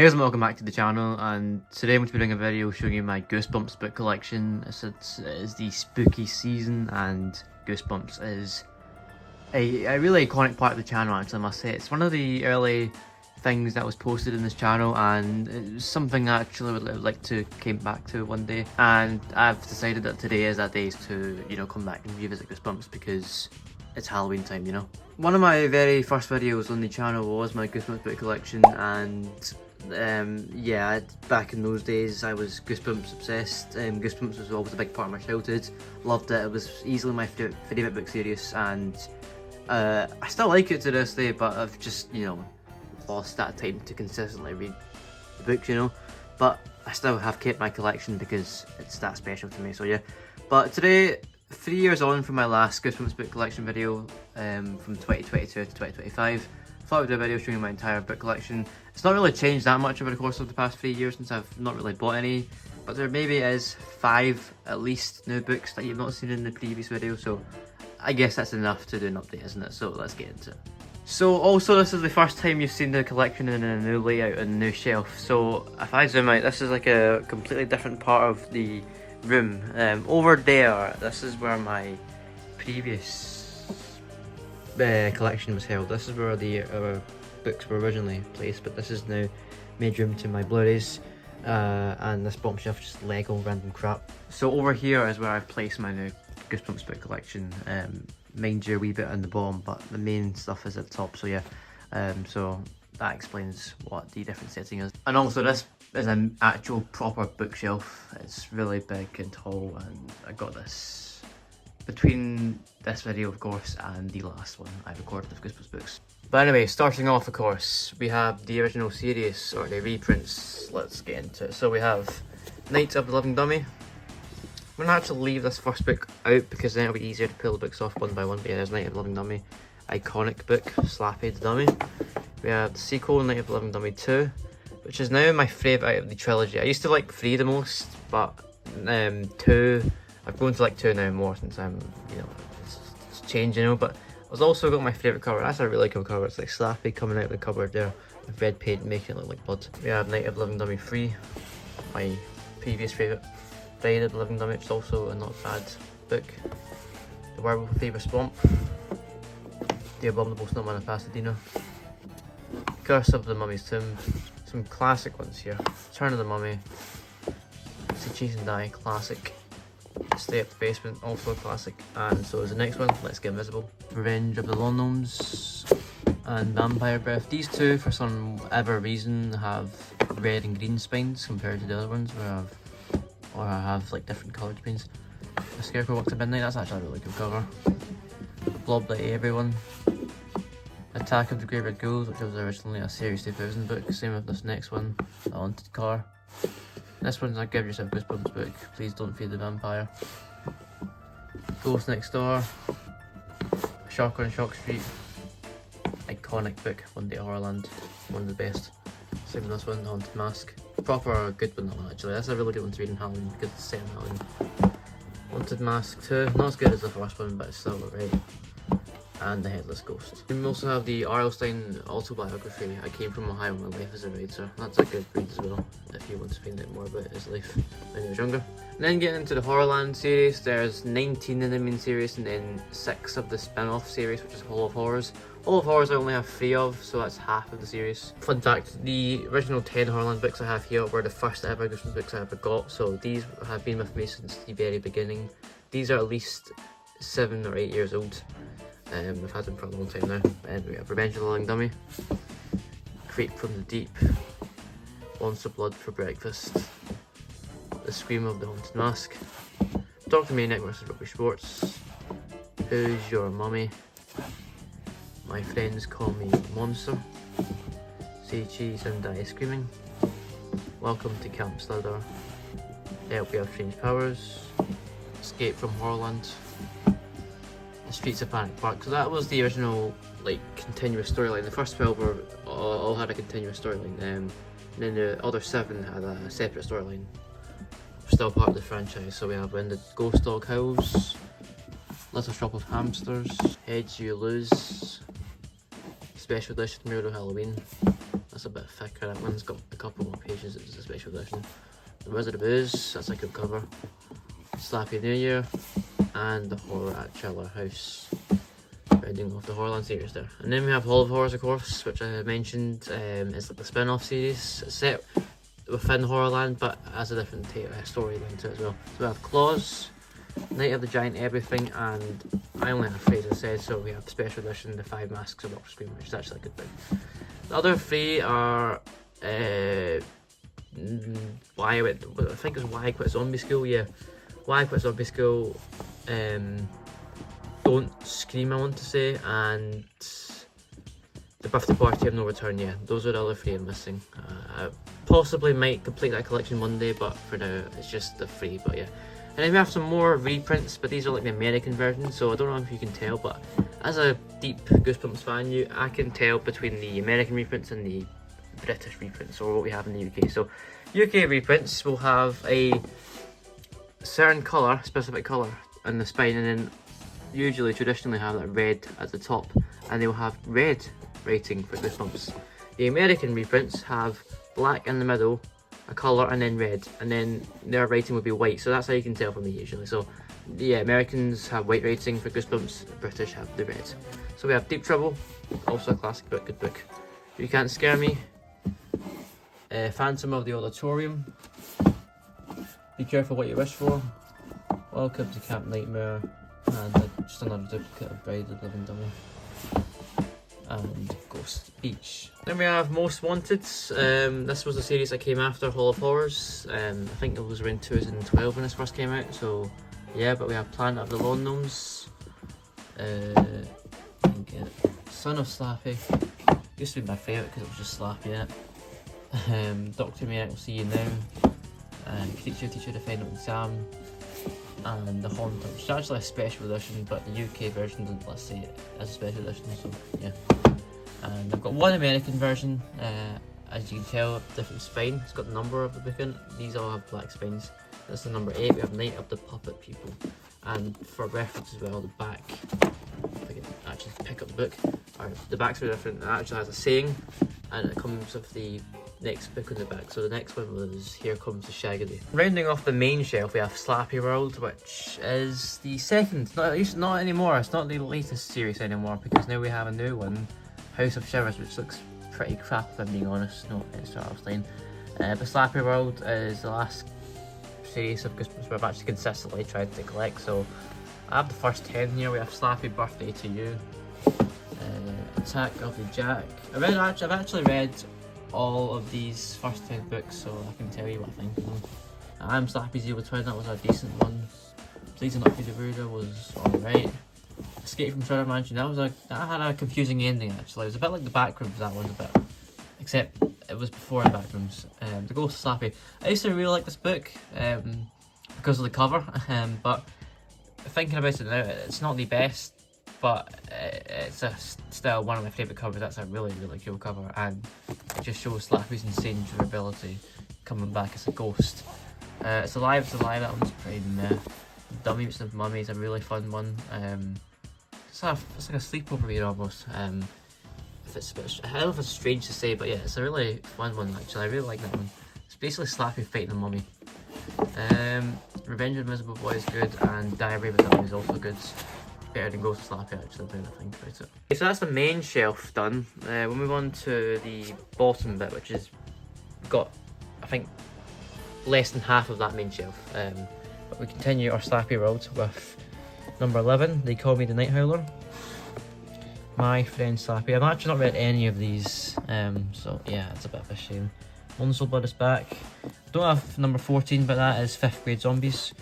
Hey guys, and welcome back to the channel, and today I'm going to be doing a video showing you my Goosebumps book collection. It is the spooky season, and Goosebumps is a really iconic part of the channel, actually, I must say. It's one of the early things that was posted in this channel, and it's something I actually would like to come back to one day. And I've decided that today is that day to, come back and revisit Goosebumps because it's Halloween time, One of my very first videos on the channel was my Goosebumps book collection, and yeah, back in those days I was Goosebumps obsessed. Goosebumps was always a big part of my childhood. Loved it. It was easily my favourite book series, and I still like it to this day, but I've just, lost that time to consistently read the books, But I still have kept my collection because it's that special to me, so yeah. But today, 3 years on from my last Goosebumps book collection video, from 2022 to 2025, I thought I'd do a video showing my entire book collection. It's not really changed that much over the course of the past 3 years since I've not really bought any, but there maybe is 5 at least new books that you've not seen in the previous video, so I guess that's enough to do an update, isn't it? So let's get into it. So also, this is the first time you've seen the collection in a new layout and a new shelf. So if I zoom out, this is like a completely different part of the room. Over there, this is where my previous collection was held. This is where the books were originally placed, but this is now made room to my Blu-rays, and this bottom shelf is just Lego random crap. So over here is where I've placed my new Goosebumps book collection. Mind you, a wee bit on the bottom, but the main stuff is at the top, so yeah. So that explains what the different setting is. And also, this is an actual proper bookshelf. It's really big and tall, and I got this between this video, of course, and the last one I recorded of Goosebumps books. But anyway, starting off, of course, we have the original series, or the reprints. Let's get into it. So we have Night of the Living Dummy. I'm going to actually leave this first book out because then it'll be easier to pull the books off one by one. But yeah, there's Night of the Living Dummy, iconic book, Slappy the Dummy. We have the sequel, Night of the Living Dummy 2, which is now my favourite out of the trilogy. I used to like 3 the most, but 2, I've gone to like 2 now more since I'm, it's changed, But I've also got my favourite cover. That's a really cool cover. It's like Slappy coming out of the cupboard there with red paint making it look like blood. We have Night of the Living Dummy 3, my previous favourite. Night of the Living Dummy, which is also a not bad book. The Werewolf of Faber Swamp, The Abominable Snowman of Pasadena, Curse of the Mummy's Tomb, some classic ones here. Turn of the Mummy, See Cheese and Die, classic. Stay Up the Basement, also a classic. And so is the next one, Let's Get Invisible, Revenge of the Lawn Gnomes, and Vampire Breath. These two, for some ever reason, have red and green spines compared to the other ones where I have like different coloured spines. The Scarecrow Walks at Midnight, that's actually a really cool cover. Blob Like Everyone, Attack of the Graveyard Ghouls, which was originally a Series 2000 book. Same with this next one, The Haunted Car. This one's a Give Yourself Goosebumps book, Please Don't Feed the Vampire. Ghost Next Door, Shark on Shock Street, iconic book, One Day at Horrorland, one of the best. Same with this one, Haunted Mask. Proper good one, that one actually. That's a really good one to read in Halloween because it's set in Halloween. Haunted Mask 2, not as good as the first one, but it's still alright. And The Headless Ghost. We also have the R.L. Stine autobiography, I Came From Ohio, My Life as a Writer. That's a good read as well, if you want to find out more about his life when he was younger. And then getting into the Horrorland series, there's 19 in the main series, and then 6 of the spin-off series, which is Hall of Horrors. Hall of Horrors I only have 3 of, so that's half of the series. Fun fact, the original 10 Horrorland books I have here were the first ever Goosebumps books I ever got, so these have been with me since the very beginning. These are at least 7 or 8 years old. I've had them for a long time now. And we have Revenge of the Living Dummy, Creep from the Deep, Monster Blood for Breakfast, The Scream of the Haunted Mask, Dr. Maniac vs. Robbie Schwartz, Who's Your Mummy, My Friends Call Me Monster, Say Cheese and Die Screaming, Welcome to Camp Slither, Help We Have Strange Powers, Escape from Horrorland, The Streets of Panic Park. So that was the original continuous storyline. The first 12 were all had a continuous storyline, and then the other 7 had a separate storyline. Still part of the franchise. So we have When the Ghost Dog Howls, Little Shop of Hamsters, Heads You Lose, Special Edition Murder Halloween, that's a bit thicker. That one's got a couple more pages, it's a special edition. The Wizard of Oz, that's a good cover. Slappy New Year, and the Horror at Chiller House. Ending off the Horrorland series there. And then we have Hall of Horrors, of course, which I mentioned. It's like the spin-off series. It's set within Horrorland, but has a different storyline to it as well. So we have Claws, Night of the Giant Everything, and I only have 3 as I said, so we have Special Edition, The 5 Masks of Dr. Scream, which is actually a good thing. The other 3 are Why I think it was Why I Quit Zombie School, yeah. Why I Quit Zombie School, Don't Scream, I want to say, and The Birthday Party of No Return, yeah. Those are the other 3 I'm missing. I possibly might complete that collection Monday, but for now it's just the 3, but yeah. And then we have some more reprints, but these are like the American version, so I don't know if you can tell, but as a deep Goosebumps fan, I can tell between the American reprints and the British reprints, or what we have in the UK. So UK reprints will have a certain colour, specific colour in the spine, and then usually traditionally have that red at the top, and they'll have red writing for Goosebumps. The American reprints have black in the middle, a colour, and then red, and then their writing would be white, so that's how you can tell from me usually. So yeah, Americans have white writing for Goosebumps, the British have the red. So we have Deep Trouble, also a classic book, good book. You Can't Scare Me, Phantom of the Auditorium, Be Careful What You Wish For, Welcome to Camp Nightmare, and just another duplicate of Bride of the Living Dummy, and Ghost Beach. Then we have Most Wanted. This was a series that came after Hall of Horrors. I think it was around 2012 when this first came out, so yeah. But we have Planet of the Lone Gnomes, Son of Slappy, used to be my favourite because it was just Slappy in it. Dr. Merrick Will See You Now, Creature Teacher Defendant Exam, and The Haunter, which is actually a special edition, but the UK version doesn't, let's say, it as a special edition, so yeah. And I've got one American version, as you can tell, different spine. It's got the number of the book in it. These all have black spines. That's the number 8. We have Night of the Puppet People. And for reference as well, the back, if I can actually pick up the book, the backs are different. It actually has a saying, and it comes with the next book on the back. So the next one was Here Comes the Shaggy. Rounding off the main shelf, we have Slappy World, which is the second, not anymore, it's not the latest series anymore, because now we have a new one, House of Shivers, which looks pretty crap if I'm being honest, no extra outline. But Slappy World is the last series of Goosebumps where I've actually consistently tried to collect, so I have the first 10 here. We have Slappy Birthday to You, Attack of the Jack. I've actually read all of these first 10 books, so I can tell you what I think of them. I'm Slappy Zero Twin, that was a decent one. Please Not Be the Buddha was alright. Escape from Shredder Mansion, that had a confusing ending actually. It was a bit like the Backrooms, that one a bit. Except it was before the Backrooms. The Ghost of Slappy. I used to really like this book because of the cover, but thinking about it now, it's not the best, but it's still one of my favourite covers. That's a really, really cool cover, and it just shows Slappy's insane durability coming back as a ghost. It's alive, that one's pretty meh. Dummy Mutants and Mummy is a really fun one. It's like a sleepover read almost. If it's a bit, I don't know if it's strange to say, but yeah, it's a really fun one actually. I really like that one. It's basically Slappy fighting the mummy. Revenge of the Invisible Boy is good, and Diary of a Dummy is also good. Better than Ghost of Slappy actually, now that I think about it. Okay, so that's the main shelf done. We'll move on to the bottom bit, which is got, I think, less than half of that main shelf. But we continue our Slappy World with number 11, They Call Me the Night Howler. My Friend Slappy. I've actually not read any of these, so yeah, it's a bit of a shame. One Soul Blood is back. I don't have number 14, but that is 5th grade zombies.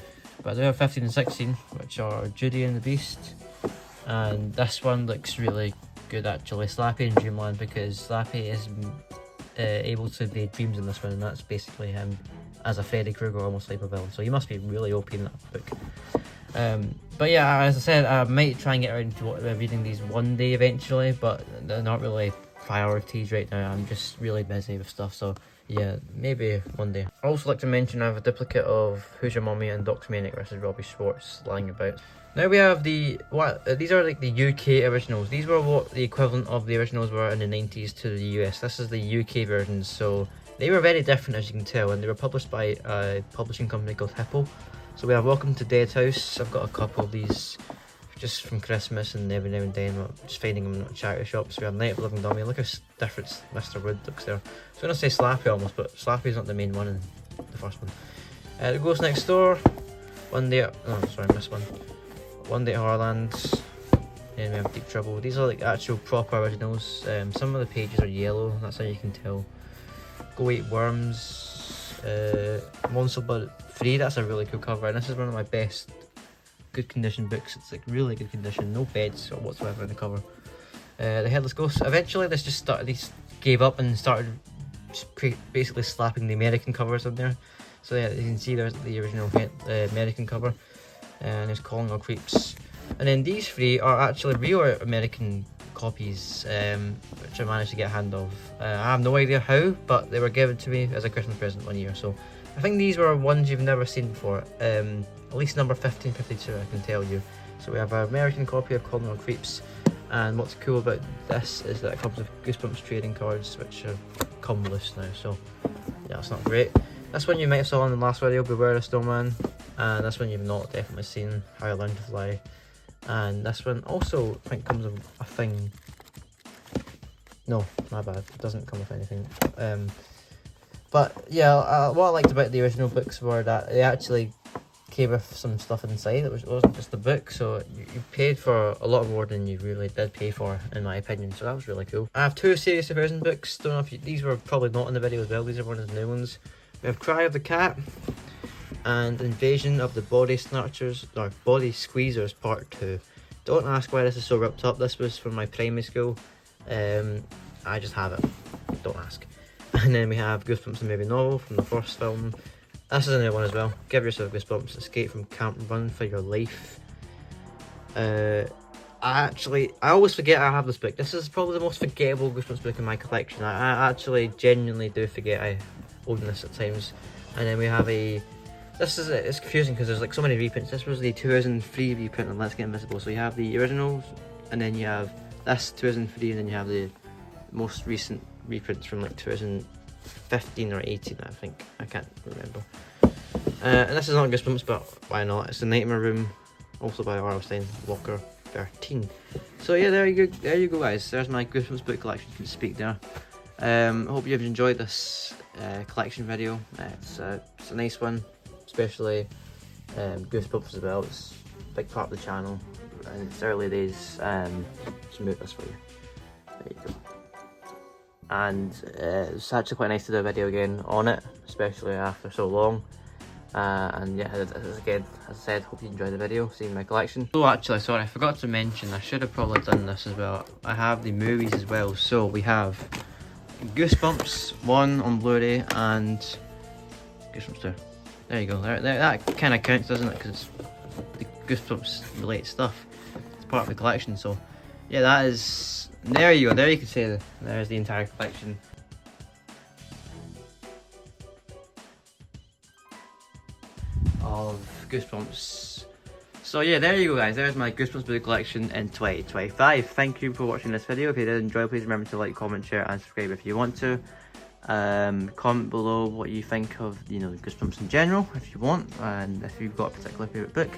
But I do have 15 and 16, which are Judy and the Beast. And this one looks really good actually. Slappy in Dreamland, because Slappy is able to invade dreams in this one, and that's basically him as a Freddy Krueger almost type of villain. So you must be really OP in that book. But yeah, as I said, I might try and get around to reading these one day eventually, but they're not really priorities right now. I'm just really busy with stuff, so yeah, maybe one day. I'd also like to mention I have a duplicate of Who's Your Mummy and Doc Manic versus Robbie Schwartz lying about. Now we have these are like the UK originals. These were what the equivalent of the originals were in the 90s to the US. This is the UK versions, so they were very different, as you can tell, and they were published by a publishing company called Hippo. So we have Welcome to Dead House. I've got a couple of these just from Christmas, and every now and then I'm just finding them at charity shops. We have Night of the Living Dummy. Look how different Mr. Wood looks there. I was going to say Slappy almost, but Slappy's not the main one in the first one. The Ghost Next Door. One Day at... oh, sorry, I missed one. One Day at Horrorland. And we have Deep Trouble. These are like actual proper originals. Some of the pages are yellow, that's how you can tell. Go Eat Worms. Monster Blood 3, that's a really cool cover, and this is one of my best good condition books. It's like really good condition, no beds or whatsoever in the cover. The Headless Ghost. Eventually this just started, these gave up and started basically slapping the American covers on there. So yeah, you can see there's the original American cover, and there's Calling All Creeps. And then these three are actually real American copies, which I managed to get a hand of. I have no idea how, but they were given to me as a Christmas present one year. So I think these were ones you've never seen before. At least number 1552, I can tell you. So we have an American copy of Calling All Creeps, and what's cool about this is that it comes with Goosebumps trading cards, which have come loose now. So yeah, it's not great. This one you might have saw in the last video, Beware the Snowman, and this one you've not definitely seen, How I Learned to Fly. And this one also, I think, comes with a thing. No, my bad, it doesn't come with anything. But yeah, what I liked about the original books were that they actually came with some stuff inside. It wasn't just the book, so you paid for a lot more than you really did pay for, in my opinion, so that was really cool. I have two Serious Version books. Don't know if these were probably not in the video as well, these are one of the new ones. We have Cry of the Cat and Invasion of the Body Snatchers, or Body Squeezers Part 2. Don't ask why this is so ripped up. This was from my primary school. I just have it. Don't ask. And then we have Goosebumps the Movie Novel from the first film. This is a new one as well. Give Yourself Goosebumps. Escape from Camp, Run for Your Life. I always forget I have this book. This is probably the most forgettable Goosebumps book in my collection. I actually genuinely do forget I own this at times. And then we have it's confusing because there's like so many reprints. This was the 2003 reprint of Let's Get Invisible. So you have the originals, and then you have this 2003, and then you have the most recent reprints from like 2015 or 18, I think. I can't remember. And this is not Goosebumps, but why not? It's The Nightmare Room, also by R.L. Stein, Walker 13. So yeah, there you go guys. There's my Goosebumps book collection, you can speak there. I hope you've enjoyed this collection video. It's a nice one, especially Goosebumps as well. It's a big part of the channel, and it's early days. Just move this for you. There you go. And it's actually quite nice to do a video again on it, especially after so long. And yeah, as I said, hope you enjoyed the video, seeing my collection. So actually, sorry, I forgot to mention, I should have probably done this as well. I have the movies as well. So we have Goosebumps 1 on Blu-ray and Goosebumps 2. There you go. That kind of counts, doesn't it? Because it's the Goosebumps related stuff. It's part of the collection. So yeah, that is. There you go. There you can say there's the entire collection. Of Goosebumps. So yeah, there you go guys, there's my Goosebumps book collection in 2025. Thank you for watching this video. If you did enjoy, please remember to like, comment, share and subscribe if you want to. Comment below what you think of, Goosebumps in general if you want, and if you've got a particular favourite book.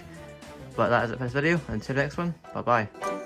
But that is it for this video, until the next one, bye bye.